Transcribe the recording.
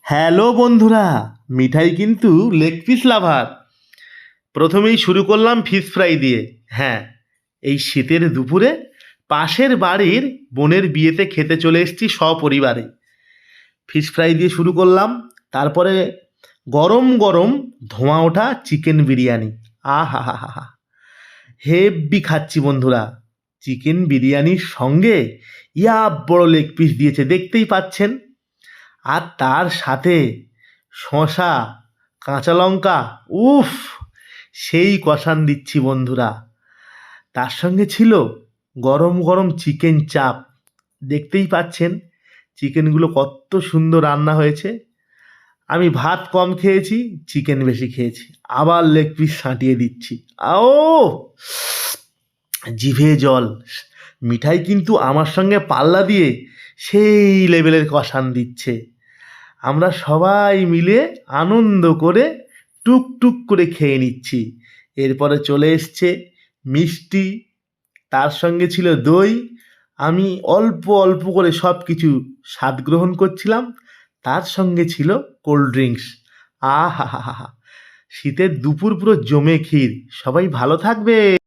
Hello বন্ধুরা, মিঠাই কিন্তু leg piece লাভার। প্রথমেই শুরু করলাম ফিশ ফ্রাই দিয়ে। হ্যাঁ, এই শীতের দুপুরে পাশের বাড়ির বোনের বিয়েতে খেতে চলে এসেছি সপরিবারে। ফিশ ফ্রাই দিয়ে শুরু করলাম, তারপরে গরম গরম ধোঁয়া ওঠা চিকেন বিরিয়ানি। আহা হা হা হা, হেব্বি খাচ্ছি বন্ধুরা। চিকেন বিরিয়ানির সঙ্গে ইয়া বড় লেগ পিস দিয়েছে, দেখতেই পাচ্ছেন। আর তার সাথে শশা, কাঁচা লঙ্কা, উফ, সেই কষান দিচ্ছি বন্ধুরা। তার সঙ্গে ছিল গরম গরম চিকেন চাপ। দেখতেই পাচ্ছেন চিকেনগুলো কত সুন্দর রান্না হয়েছে। আমি ভাত কম খেয়েছি, চিকেন বেশি খেয়েছি। আবার লেগ পিস সাঁটিয়ে দিচ্ছি। আও, জিভে জল। মিঠাই কিন্তু আমার সঙ্গে পাল্লা দিয়ে সেই লেভেলের কষান দিচ্ছে। আমরা সবাই মিলে আনন্দ করে টুকটুক করে খেয়ে নিচ্ছি। এরপরে চলে এসছে মিষ্টি, তার সঙ্গে ছিল দই। আমি অল্প অল্প করে সব কিছু স্বাদ গ্রহণ করছিলাম। তার সঙ্গে ছিল কোল্ড ড্রিঙ্কস। আহা হা হা হা, শীতের দুপুর পুরো জমে ক্ষীর। সবাই ভালো থাকবে।